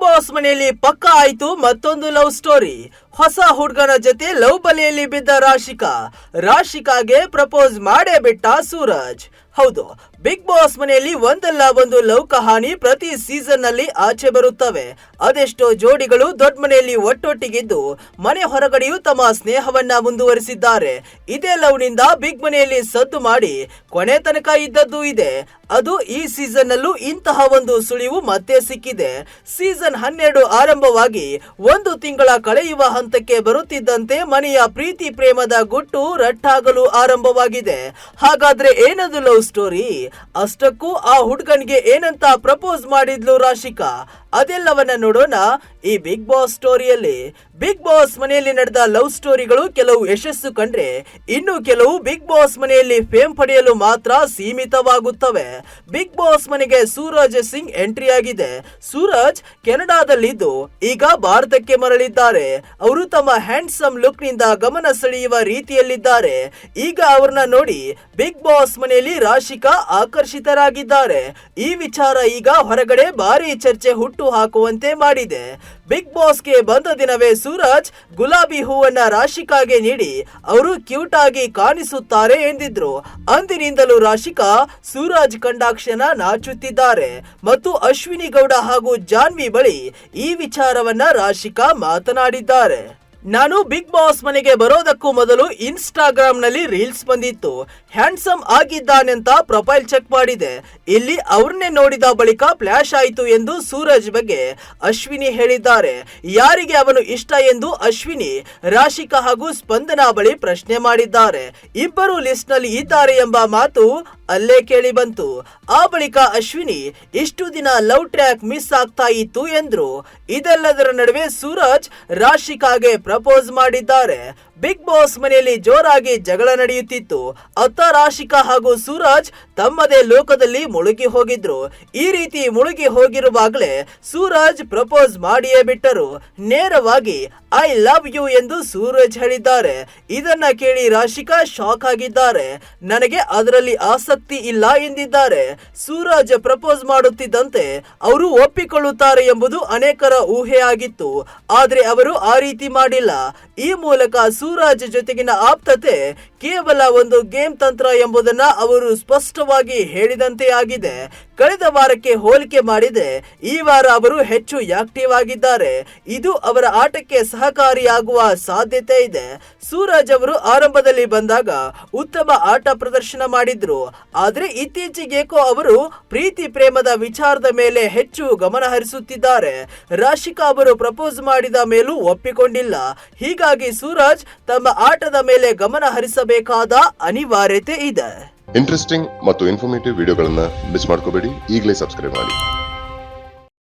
Boss ಮನೆಯಲ್ಲಿ ಪಕ್ಕ ಆಯ್ತು ಮತ್ತೊಂದು ಲವ್ ಸ್ಟೋರಿ. ಹೊಸ ಹುಡುಗನ ಜೊತೆ ಲವ್ ಬಲೆಯಲ್ಲಿ ಬಿದ್ದ ರಾಶಿಕಾಗೆ ಪ್ರಪೋಸ್ ಮಾಡೇ ಬಿಟ್ಟ ಸೂರಜ್. ಹೌದು, ಬಿಗ್ ಬಾಸ್ ಮನೆಯಲ್ಲಿ ಒಂದಲ್ಲ ಒಂದು ಲವ್ ಕಹಾನಿ ಪ್ರತಿ ಸೀಸನ್ ನಲ್ಲಿ ಆಚೆ ಬರುತ್ತವೆ. ಅದೆಷ್ಟೋ ಜೋಡಿಗಳು ದೊಡ್ಡ ಮನೆಯಲ್ಲಿ ಒಟ್ಟೊಟ್ಟಿಗಿದ್ದು ಮನೆ ಹೊರಗಡೆಯೂ ತಮ್ಮ ಸ್ನೇಹವನ್ನ ಮುಂದುವರಿಸಿದ್ದಾರೆ. ಇದೇ ಲವ್ ನಿಂದ ಬಿಗ್ ಮನೆಯಲ್ಲಿ ಸದ್ದು ಮಾಡಿ ಕೊನೆ ತನಕ ಇದ್ದದ್ದು ಇದೆ. ಅದು ಈ ಸೀಸನ್ ನಲ್ಲೂ ಇಂತಹ ಒಂದು ಸುಳಿವು ಮತ್ತೆ ಸಿಕ್ಕಿದೆ. ಸೀಸನ್ 12 ಆರಂಭವಾಗಿ 1 ತಿಂಗಳ ಕಳೆಯುವ ಹಂತಕ್ಕೆ ಬರುತ್ತಿದ್ದಂತೆ ಮನೆಯ ಪ್ರೀತಿ ಪ್ರೇಮದ ಗುಟ್ಟು ರಟ್ಟಾಗಲು ಆರಂಭವಾಗಿದೆ. ಹಾಗಾದ್ರೆ ಏನದು ಲವ್ ಸ್ಟೋರಿ? ಅಷ್ಟಕ್ಕೂ ಆ ಹುಡುಗನಿಗೆ ಏನಂತ ಪ್ರಪೋಸ್ ಮಾಡಿದ್ಲು ರಾಶಿಕಾ? ಅದೆಲ್ಲವನ್ನ ನೋಡೋಣ ಈ ಬಿಗ್ ಬಾಸ್ ಸ್ಟೋರಿಯಲ್ಲಿ. ಬಿಗ್ ಬಾಸ್ ಮನೆಯಲ್ಲಿ ನಡೆದ ಲವ್ ಸ್ಟೋರಿಗಳು ಕೆಲವು ಯಶಸ್ಸು ಕಂಡ್ರೆ ಇನ್ನು ಕೆಲವು ಬಿಗ್ ಬಾಸ್ ಮನೆಯಲ್ಲಿ ಫೇಮ್ ಪಡೆಯಲು ಮಾತ್ರ ಸೀಮಿತವಾಗುತ್ತವೆ. ಬಿಗ್ ಬಾಸ್ ಮನೆಗೆ ಸೂರಜ್ ಸಿಂಗ್ ಎಂಟ್ರಿ ಆಗಿದೆ. ಸೂರಜ್ ಕೆನಡಾದಲ್ಲಿದ್ದು ಈಗ ಭಾರತಕ್ಕೆ ಮರಳಿದ್ದಾರೆ. ಅವರು ತಮ್ಮ ಹ್ಯಾಂಡ್ಸಮ್ ಲುಕ್ ನಿಂದ ಗಮನ ಸೆಳೆಯುವ ರೀತಿಯಲ್ಲಿದ್ದಾರೆ. ಈಗ ಅವ್ರನ್ನ ನೋಡಿ ಬಿಗ್ ಬಾಸ್ ಮನೆಯಲ್ಲಿ ರಾಶಿಕಾ ಆಕರ್ಷಿತರಾಗಿದ್ದಾರೆ. ಈ ವಿಚಾರ ಈಗ ಹೊರಗಡೆ ಭಾರಿ ಚರ್ಚೆ ಹುಟ್ಟು ಹಾಕುವಂತೆ ಮಾಡಿದೆ. ಬಿಗ್ ಬಾಸ್ಗೆ ಬಂದ ದಿನವೇ ಸೂರಜ್ ಗುಲಾಬಿ ಹೂವನ್ನ ರಾಶಿಕಾಗೆ ನೀಡಿ ಅವರು ಕ್ಯೂಟ್ ಆಗಿ ಕಾಣಿಸುತ್ತಾರೆ ಎಂದಿದ್ರು. ಅಂದಿನಿಂದಲೂ ರಾಶಿಕಾ ಸೂರಜ್ ಕಂಡಾಕ್ಷಣ ನಾಚುತ್ತಿದ್ದಾರೆ ಮತ್ತು ಅಶ್ವಿನಿ ಗೌಡ ಹಾಗೂ ಜಾನ್ವಿ ಬಳಿ ಈ ವಿಚಾರವನ್ನ ರಾಶಿಕಾ ಮಾತನಾಡಿದ್ದಾರೆ. ನಾನು ಬಿಗ್ ಬಾಸ್ ಮನೆಗೆ ಬರೋದಕ್ಕೂ ಮೊದಲು ಇನ್ಸ್ಟಾಗ್ರಾಮ್ ನಲ್ಲಿ ರೀಲ್ಸ್ ಬಂದಿತ್ತು. ಹ್ಯಾಂಡ್ಸಮ್ ಆಗಿದ್ದಾನೆಂತ ಪ್ರೊಫೈಲ್ ಚೆಕ್ ಮಾಡಿದೆ. ಇಲ್ಲಿ ಅವ್ರನ್ನೇ ನೋಡಿದ ಬಳಿಕ ಫ್ಲಾಶ್ ಆಯಿತು ಎಂದು ಸೂರಜ್ ಬಗ್ಗೆ ಅಶ್ವಿನಿ ಹೇಳಿದ್ದಾರೆ. ಯಾರಿಗೆ ಅವನು ಇಷ್ಟ ಎಂದು ಅಶ್ವಿನಿ ರಾಶಿಕಾ ಹಾಗೂ ಸ್ಪಂದನಾ ಬಳಿ ಪ್ರಶ್ನೆ ಮಾಡಿದ್ದಾರೆ. ಇಬ್ಬರು ಲಿಸ್ಟ್ ನಲ್ಲಿ ಇದ್ದಾರೆ ಎಂಬ ಮಾತು ಅಲ್ಲೇ ಕೇಳಿ ಬಂತು. ಆ ಬಳಿಕ ಅಶ್ವಿನಿ ಇಷ್ಟು ದಿನ ಲವ್ ಟ್ರ್ಯಾಕ್ ಮಿಸ್ ಆಗ್ತಾ ಇತ್ತು ಎಂದ್ರು. ಇದೆಲ್ಲದರ ನಡುವೆ ಸೂರಜ್ ರಾಶಿಕಾಗೆ ಪ್ರಪೋಸ್ ಮಾಡಿದ್ದಾರೆ. ಬಿಗ್ ಬಾಸ್ ಮನೆಯಲ್ಲಿ ಜೋರಾಗಿ ಜಗಳ ನಡೆಯುತ್ತಿತ್ತು. ಅತ್ತ ರಾಶಿಕಾ ಹಾಗೂ ಸೂರಜ್ ತಮ್ಮದೇ ಲೋಕದಲ್ಲಿ ಮುಳುಗಿ ಹೋಗಿದ್ರು. ಈ ರೀತಿ ಮುಳುಗಿ ಹೋಗಿರುವಾಗಲೇ ಸೂರಜ್ ಪ್ರಪೋಸ್ ಮಾಡಿಯೇ ಬಿಟ್ಟರು. ನೇರವಾಗಿ ಐ ಲವ್ ಯು ಎಂದು ಸೂರಜ್ ಹೇಳಿದ್ದಾರೆ. ಇದನ್ನ ಕೇಳಿ ರಾಶಿಕಾ ಶಾಕ್ ಆಗಿದ್ದಾರೆ. ನನಗೆ ಅದರಲ್ಲಿ ಆಸಕ್ತಿ ಇಲ್ಲ ಎಂದಿದ್ದಾರೆ. ಸೂರಜ್ ಪ್ರಪೋಸ್ ಮಾಡುತ್ತಿದ್ದಂತೆ ಅವರು ಒಪ್ಪಿಕೊಳ್ಳುತ್ತಾರೆ ಎಂಬುದು ಅನೇಕರ ಊಹೆ ಆಗಿತ್ತು. ಆದ್ರೆ ಅವರು ಆ ರೀತಿ ಮಾಡಿಲ್ಲ. ಈ ಮೂಲಕ ಸೂರಜ್ ಜೊತೆಗಿನ ಆಪ್ತತೆ ಕೇವಲ ಒಂದು ಗೇಮ್ ತಂತ್ರ ಎಂಬುದನ್ನ ಅವರು ಸ್ಪಷ್ಟವಾಗಿ ಹೇಳಿದಂತೆ ಆಗಿದೆ. ಕಳೆದ ವಾರಕ್ಕೆ ಹೋಲಿಕೆ ಮಾಡಿದೆ ಈ ವಾರ ಅವರು ಹೆಚ್ಚು ಆಕ್ಟಿವ್ ಆಗಿದ್ದಾರೆ. ಇದು ಅವರ ಆಟಕ್ಕೆ ಸಹಕಾರಿಯಾಗುವ ಸಾಧ್ಯತೆ ಇದೆ. ಸೂರಜ್ ಅವರು ಆರಂಭದಲ್ಲಿ ಬಂದಾಗ ಉತ್ತಮ ಆಟ ಪ್ರದರ್ಶನ ಮಾಡಿದ್ರು. ಆದ್ರೆ ಇತ್ತೀಚೆಗೇಕೋ ಅವರು ಪ್ರೀತಿ ಪ್ರೇಮದ ವಿಚಾರದ ಮೇಲೆ ಹೆಚ್ಚು ಗಮನ ಹರಿಸುತ್ತಿದ್ದಾರೆ. ರಾಶಿಕಾ ಅವರು ಪ್ರಪೋಸ್ ಮಾಡಿದ ಮೇಲೂ ಒಪ್ಪಿಕೊಂಡಿಲ್ಲ. ಹೀಗಾಗಿ ಸೂರಜ್ ತಮ್ಮ ಆಟದ ಮೇಲೆ ಗಮನ ಹರಿಸಬೇಕಾದ ಅನಿವಾರ್ಯತೆ ಇದೆ. ಇಂಟ್ರೆಸ್ಟಿಂಗ್ ಮತ್ತು ಇನ್ಫಾರ್ಮೇಟಿವ್ ವಿಡಿಯೋಗಳನ್ನ ಮಿಸ್ ಮಾಡ್ಕೋಬೇಡಿ. ಈಗಲೇ ಸಬ್ಸ್ಕ್ರೈಬ್ ಮಾಡಿ.